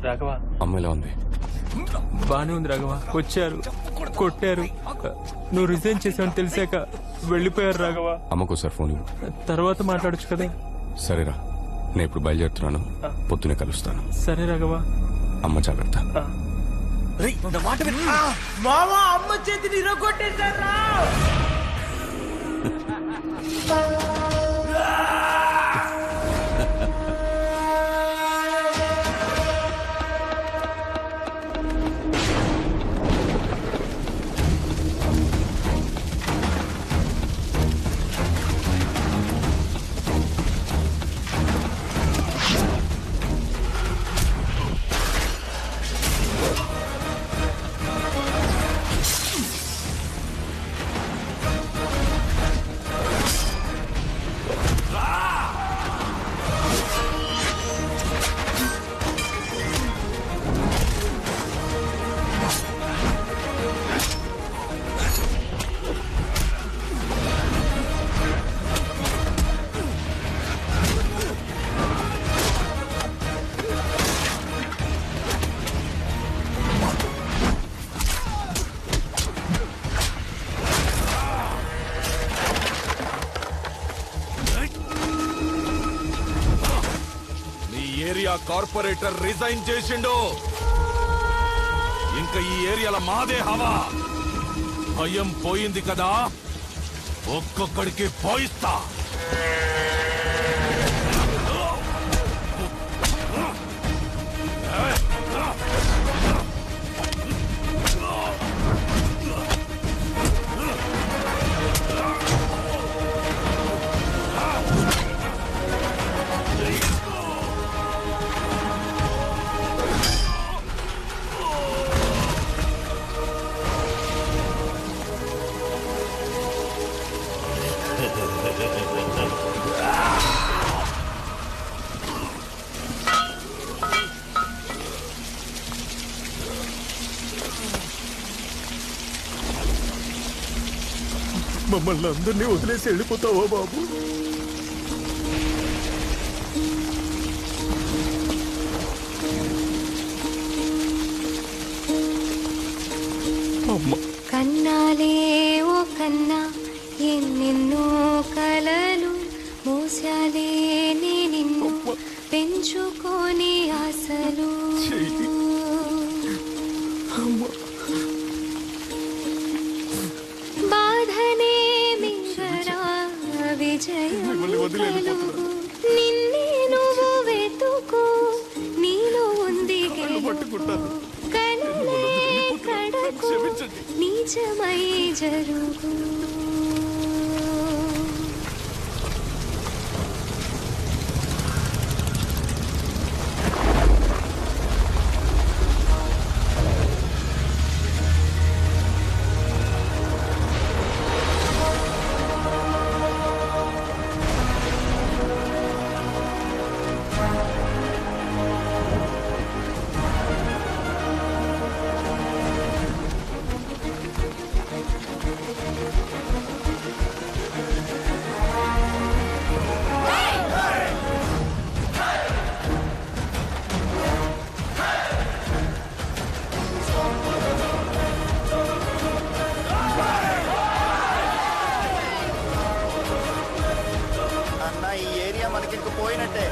రాఘవ అమ్మాయిలా ఉంది. బానే ఉంది రాఘవ. వచ్చారు, కొట్టారు, నువ్వు రిజైన్ చేసావని తెలిసాక వెళ్ళిపోయారు రాఘవ. అమ్మకోసారి ఫోన్ ఇవ్వు. తర్వాత మాట్లాడొచ్చు కదా. సరేరా, నేను ఇప్పుడు బయలుదేరుతున్నాను. పొద్దునే కలుస్తాను. సరే రాఘవ. అమ్మ జాగ్రత్త. మామా అమ్మ చేతిని ఇరగొట్టేశారా? ఏరియా కార్పొరేటర్ రిజైన్ చేసిండు. ఇంకా ఈ ఏరియాల మాదే హవా. భయం పోయింది కదా, ఒక్కొక్కడికి పోయిస్తా. మమ్మల్ని అందరినీ వదిలేసి వెళ్ళిపోతావా బాబు? కన్నాలే ఓ కన్నా ఎన్నెన్నో కలలు మోసాలే నిన్ను పెంచుకొని ఆశలు. బాధనే మింగరా విజయం నిన్నే నువ్వు వెతుకు, నీలో ఉంది కనలే కడకు నిజమై జరుగు. పోయినట్టే.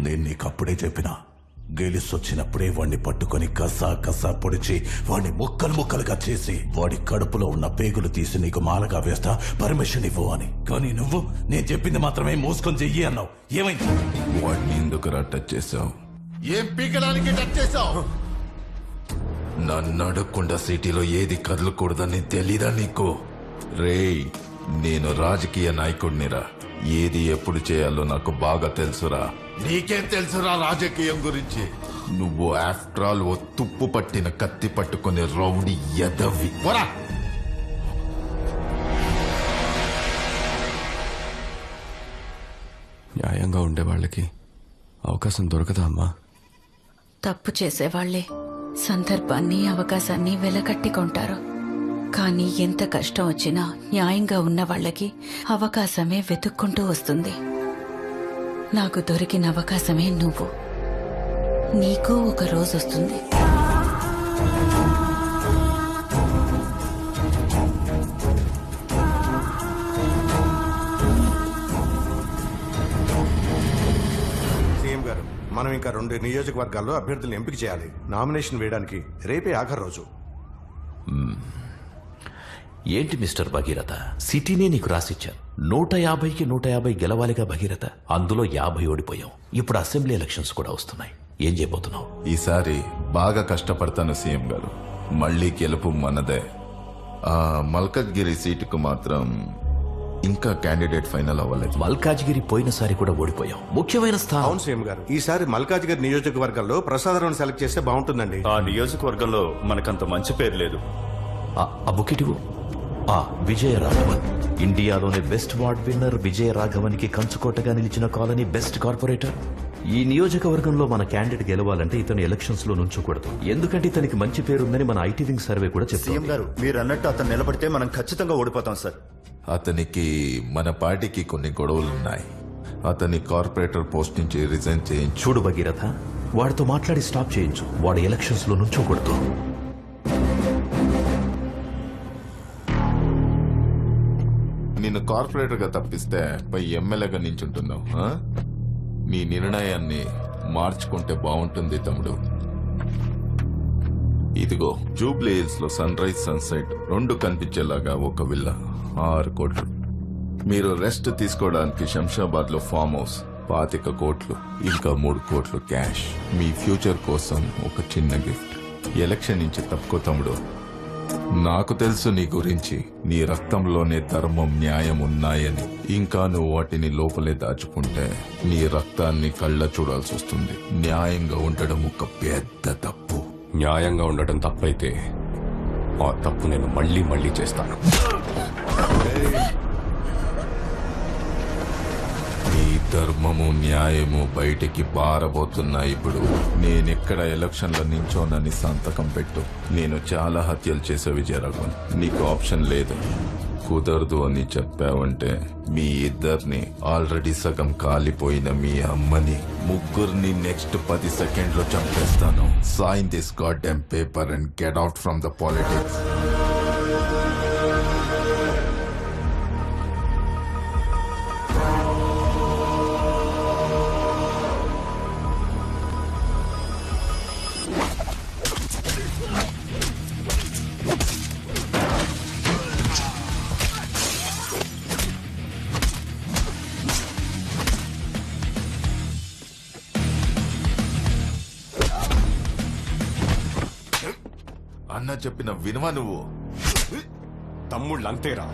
నేను నీకప్పుడే చెప్పినా, గెలిసొచ్చినప్పుడే వాణ్ణి పట్టుకొని కసా కసా పొడిచి వాణ్ణి ముక్కలు ముక్కలుగా చేసి వాడి కడుపులో ఉన్న పేగులు తీసి నీకు మాలగా వేస్తా, పర్మిషన్ ఇవ్వు అని. కానీ నువ్వు నేను చెప్పింది మాత్రమే మూసుకొని చెయ్యి అన్నావు. ఏమైంది? వాడిని ఎందుకురా టచ్ చేసావు? ఏం పీకడానికి టచ్ చేసావు? నన్ను అడగకుండా సిటీలో ఏది కదలకూడదని తెలీదా నీకు? రేయ్, నేను రాజకీయ నాయకుడినిరా. ఏది ఎప్పుడు చేయాలో నాకు బాగా తెలుసురా. నీకేం తెలుసురా రాజకీయం గురించి? నువ్వు ఆఫ్టర్ ఆల్ ఓ తుప్పు పట్టిన కత్తి పట్టుకునే రౌడీ ఎదవి. పోరా. న్యాయంగా ఉండే వాళ్ళకి అవకాశం దొరకదా అమ్మా? తప్పు చేసేవాళ్లే సందర్భాన్ని అవకాశాన్ని వెలకట్టి కొంటారు. కానీ ఎంత కష్టం వచ్చినా న్యాయంగా ఉన్న వాళ్ళకి అవకాశమే వెతుక్కుంటూ వస్తుంది. నాకు దొరికిన అవకాశమే నువ్వు. నీకు ఒక రోజు వస్తుంది. సీఎం గారు, మనం ఇంకా 2 నియోజకవర్గాల్లో అభ్యర్థులను ఎంపిక చేయాలి. నామినేషన్ వేయడానికి రేపే ఆఖరి రోజు. ఏంటి మిస్టర్ భగీరథ, సిటీనే నీకు రాసిచ్చాను. 150కి 150 గెలవాలిగా భగీరథ. అందులో 50 ఓడిపోయాం. ఇప్పుడు అసెంబ్లీ ఎలక్షన్స్ కూడా వస్తున్నాయి. ఏం చేయబోతున్నావు? ఈసారి బాగా కష్టపడతాను సీఎం గారు. మళ్ళీ గెలుపు మనదే. ఆ మల్కజ్గిరి సీటుకు మాత్రం ఇంకా క్యాండిడేట్ ఫైనల్ అవ్వలేదు. మల్కాజ్గిరి పోయినసారి కూడా ఓడిపోయాం. ముఖ్యమైన స్థానం. అవును సీఎం గారు, ఈసారి మల్కాజ్గిరి నియోజకవర్గంలో ప్రసాదరావుని సెలెక్ట్ చేస్తే బాగుంటుందండి. ఆ నియోజకవర్గంలో మనకంత మంచి పేరు లేదు. ఆ బుకిటివు. విజయరాఘవన్, ఇండియాలోనే బెస్ట్ వార్డ్ విన్నర్ విజయరాఘవన్కి కంచుకోటగా నిలిచిన కాలనీ బెస్ట్ కార్పొరేటర్. ఈ నియోజకవర్గంలో మన క్యాండిడేట్ గెలవాలంటే ఇతను ఎలక్షన్స్ లో నుంచోకూడదు. ఎందుకంటే ఇతనికి మంచి పేరుందని మన ఐటీ వింగ్ సర్వే కూడా చెప్తుంది. సీఎం గారు, మీరు అన్నట్టు అతను నిలబడితే మనం ఖచ్చితంగా ఓడిపోతాం సార్. అతనికి మన పార్టీకి కొన్ని గొడవలున్నాయి. అతని కార్పొరేటర్ పోస్ట్ నుంచి రిజైన్ చేయించు. చూడు భగీరథ, వాడితో మాట్లాడి స్టాప్ చేయించు. వాడు ఎలక్షన్స్ లో నుంచోకూడదు. నిన్ను కార్పొరేటర్ గా తప్పిస్తే పై ఎమ్మెల్యేగా నించుంటున్నావు. నీ నిర్ణయాన్ని మార్చుకుంటే బాగుంటుంది తమ్ముడు. ఇదిగో జూబ్లీ హిల్స్ లో సన్ రైజ్ సన్సెట్ 2 కనిపించేలాగా ఒక విల్లా, 6 కోట్లు. మీరు రెస్ట్ తీసుకోవడానికి శంషాబాద్ లో ఫామ్ హౌస్ 25 కోట్లు, ఇంకా 3 కోట్లు క్యాష్. మీ ఫ్యూచర్ కోసం ఒక చిన్న గిఫ్ట్. ఎలక్షన్ నుంచి తప్పుకో తమ్ముడు. నాకు తెలుసు నీ గురించి. నీ రక్తంలోనే ధర్మం, న్యాయం ఉన్నాయని. ఇంకా నువ్వు వాటిని లోపలే దాచుకుంటే నీ రక్తాన్ని కళ్ళ చూడాల్సి వస్తుంది. న్యాయంగా ఉండడం ఒక పెద్ద తప్పు. న్యాయంగా ఉండటం తప్పైతే ఆ తప్పు నేను మళ్ళీ మళ్ళీ చేస్తాను. నీ ధర్మము, న్యాయము బయటికి పారబోతున్నాయి. ఇప్పుడు నేనెక్కడ ఎలక్షన్లో నించోనని సంతకం పెట్టు. నేను చాలా హత్యలు చేసే విజయరాఘవన్. నీకు ఆప్షన్ లేదు. కుదరదు అని చెప్పావంటే మీ ఇద్దరిని, ఆల్రెడీ సగం కాలిపోయిన మీ అమ్మని, ముగ్గురిని నెక్స్ట్ 10 సెకండ్లో చంపేస్తాను. Sign this goddamn paper and get out from the politics. అన్న చెప్పిన వినవా నువ్వు? తమ్ముళ్ళు అంతేరా.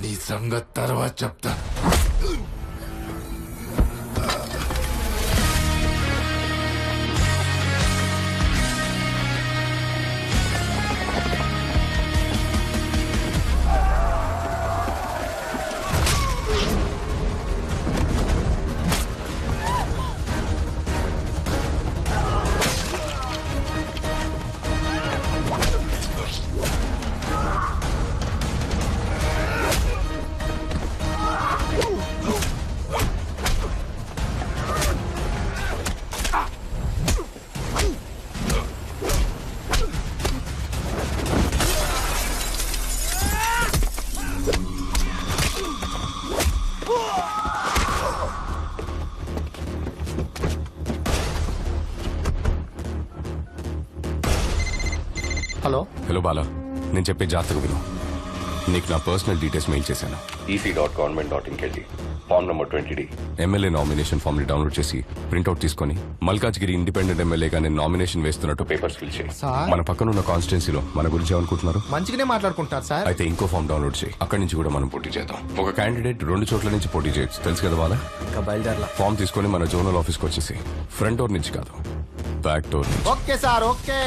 నీ సంగతి తర్వాత చెప్తా. హలో బాలా, నేను చెప్పే జాగ్రత్తగా విను. నీకు నా పర్సనల్ డీటెయిల్స్ మెయిల్ చేశాను. EC.government.in కెళ్ళి form number 20D MLA nomination form ని డౌన్లోడ్ చేసి ప్రింట్అవుట్ తీసుకొని మల్కాజ్గిరి ఇండిపెండెంట్ ఎమ్మెల్యేగా నేను నామినేషన్ వేస్తున్నట్టు పేపర్స్ ఫిల్ చేయి. మన పక్కన ఉన్న కాన్స్టిట్యున్సీలో మన గురించి ఏమనుకుంటున్నారు? మంచిగానే మాట్లాడుకుంటారు సార్. అయితే ఇంకో ఫామ్ డౌన్లోడ్ చేయి. అక్కడి నుంచి కూడా మనం పోటీ చేద్దాం. ఒక క్యాండిడేట్ 2 చోట్ల నుంచి పోటీ చేయొచ్చు, తెలుసు కదా వాళ్ళ. ఇంకా బయలుదేరలా. ఫామ్ తీసుకొని మన జోనల్ ఆఫీస్కి వచ్చేసి ఫ్రంట్ డోర్ నుంచి కాదు, బ్యాక్ డోర్ నుంచి. Okay sir, okay.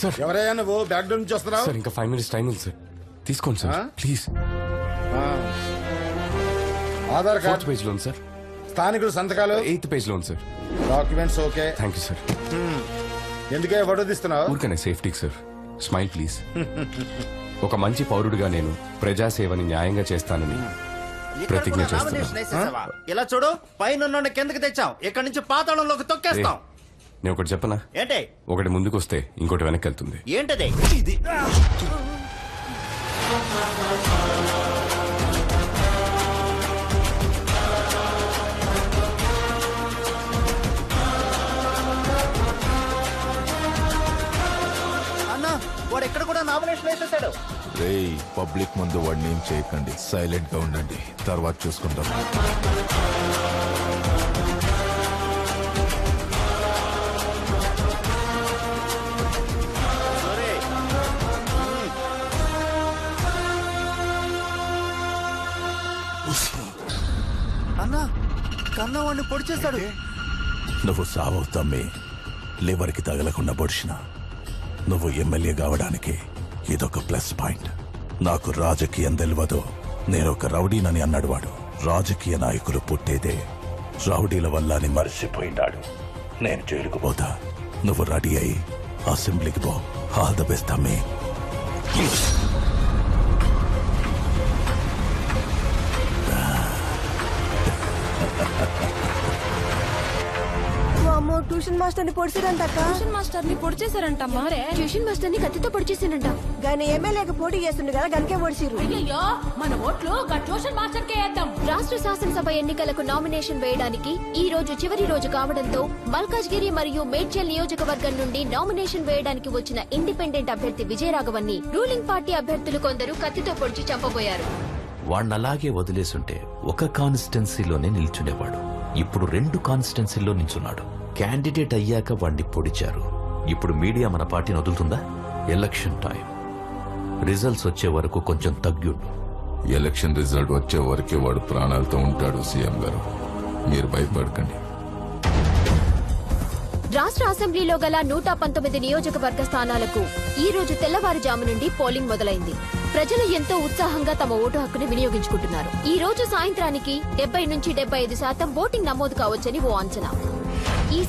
సార్ ఎవరయ్యా నువ్వు బ్యాక్ డోర్ నుంచి వస్తున్నావు? సార్ ఇంకా 5 minutes టైం ఉంది సార్, తీసుకోండి sir please. Aadhaar 4th card, page లో ఉంది సార్. స్థానికుల సంతకాలు, 8th పేజ్ లో ఉంది sir. Documents okay. Thank you sir. ఎందుకే వడదిస్తున్నావు? ఊరికనే సేఫ్టీకి సార్. Smile please. ఒక మంచి పౌరుడిగా నేను ప్రజాసేవని న్యాయంగా చేస్తానని ప్రతిజ్ఞ చేస్తున్నాను. ఇలా చూడు, పైన కిందకి తెచ్చాం, ఇక్కడ నుంచి పాతాళంలోకి తొక్కేస్తాం. నేను ఒకటి చెప్పనా? ఏంటి? ఒకటి ముందుకు వస్తే ఇంకోటి వెనక్కి వెళ్తుంది. ఏంటది? ఇది అన్నా, వాడు ఎక్కడ కూడా నామినేషన్ వేసేసాడు. రేయ్, పబ్లిక్ ముందు వాడిని ఏం చేయకండి, సైలెంట్ గా ఉండండి, తర్వాత చూసుకుంటాం. అన్నా, కన్నా వాడిని పొడి చేశాడు. నువ్వు సావవు తమ్మి, లివర్కి తగలకుండా పొడిచిన. నువ్వు ఎమ్మెల్యే కావడానికి ఇదొక ప్లస్ పాయింట్. నాకు రాజకీయం తెలియదు, నేను ఒక రౌడీనని అన్నాడు వాడు. రాజకీయ నాయకులు పుట్టేదే రౌడీల వల్ల అని మర్చిపోయినాడు. నేను జైలుకు పోతా, నువ్వు రెడీ అయి అసెంబ్లీకి పో. ఆల్ ద బెస్ట్ తమ్మి. ట్యూషన్ మాస్టర్ ని పొడిచారంట. ట్యూషన్ మాస్టర్ ని పొడి చేశారంటమ్మా. ట్యూషన్ మాస్టర్ ని కత్తితో పొడి చేసిండంట. గాని ఎమ్మెల్యేకి పోటీ చేస్తుండే కదా, గనకే పొడిచిరు. అయ్యో, మన ఓట్లు ట్యూషన్ మాస్టర్ కే వేద్దాం. రాష్ట్ర శాసనసభ ఎన్నికలకు నామినేషన్ వేయడానికి ఈ రోజు చివరి రోజు కావడంతో మల్కాజ్గిరి మరియు మేడ్చల్ నియోజకవర్గం నుండి నామినేషన్ వేయడానికి వచ్చిన ఇండిపెండెంట్ అభ్యర్థి విజయరాఘవన్ని రూలింగ్ పార్టీ అభ్యర్థులు కొందరు కత్తితో పొడిచి చంపబోయారు. వాణ్ణలాగే వదిలేసుంటే ఒక కాన్స్టిట్యున్సీలోనే నిల్చునేవాడు. ఇప్పుడు 2 కాన్స్టిట్యున్సీల్లో నిల్చున్నాడు. క్యాండిడేట్ అయ్యాక వాణ్ణి పొడిచారు. ఇప్పుడు మీడియా మన పార్టీని వదులుతుందా? ఎలక్షన్ టైం, రిజల్ట్స్ వచ్చే వరకు కొంచెం తగ్గుండు. ఎలక్షన్ రిజల్ట్ వచ్చే వరకే వాడు ప్రాణాలతో ఉంటాడు సీఎం గారు. మీరు భయపడకండి. రాష్ట్ర అసెంబ్లీలో గల 119 నియోజకవర్గ స్థానాలకు ఈ రోజు తెల్లవారుజాము నుండి పోలింగ్ మొదలైంది. ప్రజలు ఎంతో ఉత్సాహంగా తమ ఓటు హక్కును వినియోగించుకుంటున్నారు. ఈ రోజు సాయంత్రానికి 70 నుంచి 75% ఓటింగ్ నమోదు కావచ్చని ఓ అంచనా. ఈ